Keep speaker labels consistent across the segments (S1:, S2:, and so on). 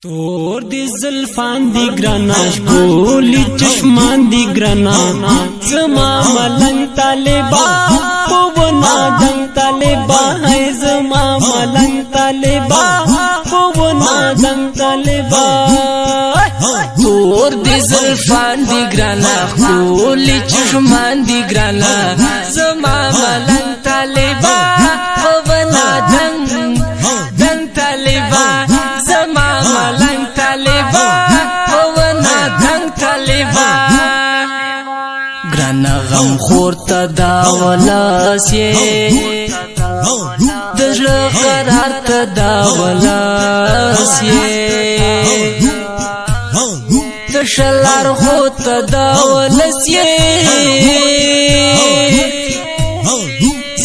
S1: تور دی زلفان دی گرانا شکولی چشمان دی گرانا زما ملنگ طالبا پونا دنگ طالبا ہے زما ملنگ طالبا پونا دنگ طالبا
S2: تور دی زلفان دی گرانا شکولی چشمان دی گرانا زما ملنگ طالبا پونا دنگ طالبا زما ملنگ طالبا پونا دنگ طالبا گرانا غم خورتا داولاس یہ دجل قرار تا داولاس یہ دشلار خوتا داولاس یہ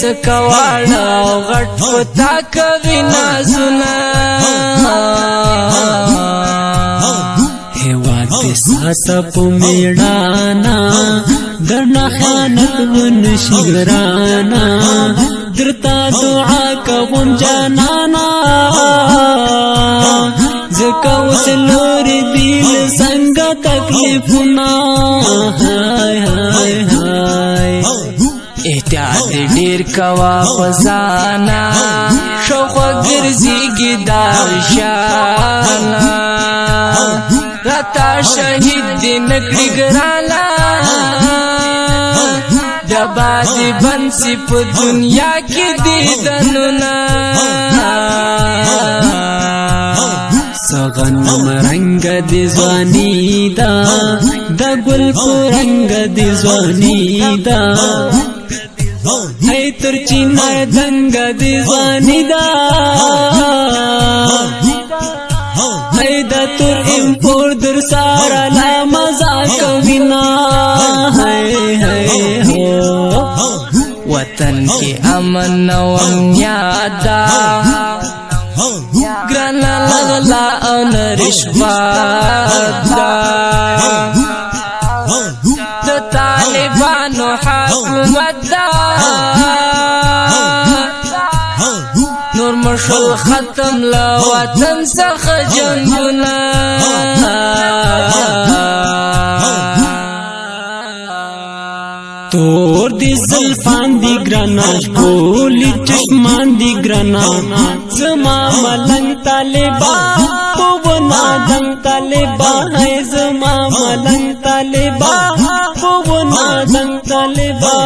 S2: سکوالا غٹ پتا کبھی نازنا
S1: هیواد دی ساتا پو میڑانا درنا خیانت ونشی گرانا درتا دعا کوم جانانا زکا وسلور دیل سنگا تکلیفنا ہائے ہائے ہائے احتیاط ډیر کوا فزانا شوق ګرځيږي دارشانا راتا شهید دې نکړي ګرانا دبا دې بنسي په دنیا کې دې دنونا سغنم رنگ دی ځواني دا د ګل په رنگ دی ځواني دا ای تر چینار دنگ دی ځواني دا ای د تر امپور در سارا لا مزا کوینا ہے ہو
S2: وطن کی امن و یادا گرانا لغلا او نرشوات دا د طالبانو حکومت دا نور مشل ختم لا وطن سخ جنگنا
S1: تور دی زلفان دی گرانا شکولی چشمان دی گرانا زما ملنگ طالبا پونا دنگ طالبا ہے زما ملنگ طالبا پونا دنگ طالبا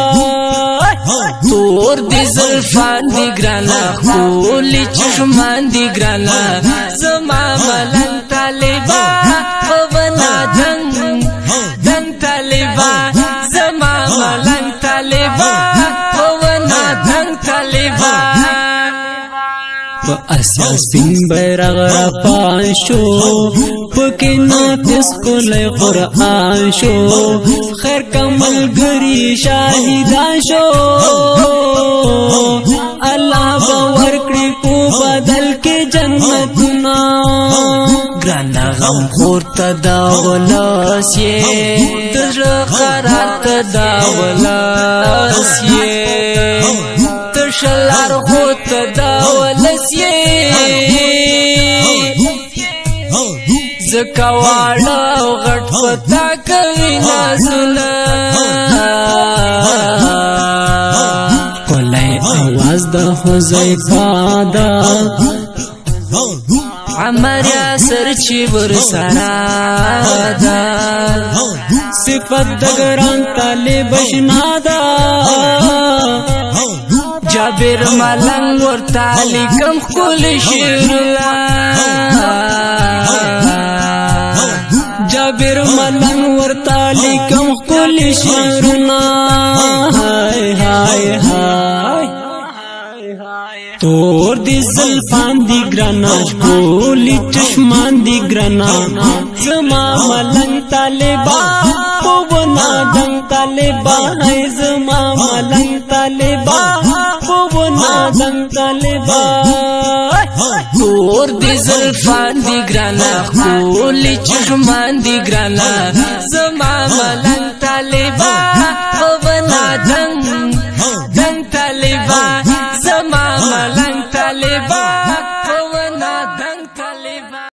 S2: تور دی زلفان دی گرانا شکولی چشمان دی گرانا زما ملنگ طالبا پونا دنگ طالبا زما ملنگ طالبا پونا دنگ طالبا
S1: پا اسیا سنگ بیرغ رپان شو پکی نافس کلی قرآن شو خیر کمل گری شاہدان شو اللہ باورکڑی کو بدل کے جنتنا
S2: گرانا غم خورتا داولاس یہ دجل قرار تا داولاس یہ تشلار خوتا داولاس یہ زکوالا غٹ پتا کوي نازنا
S1: کولای آواز د حذیفه دا
S2: عمر یاسر چی ور سرا دا
S1: صفت د ګران طالب شنا دا
S2: جابر ملنگ ورتا لیکم خپل شعرنا
S1: جابر ملنگ ورتا لیکم خپل شعرنا ہائے ہائے ہائے تور دی زلفان دی گرانا شکولی چشمان دی گرانا زما ملنگ طالبا پونا دنگ طالبا ہے زما ملنگ طالبا پونا دنگ طالبا
S2: تور دی زلفان دی گرانا شکولی چشمان دی گرانا زما ملنگ طالبا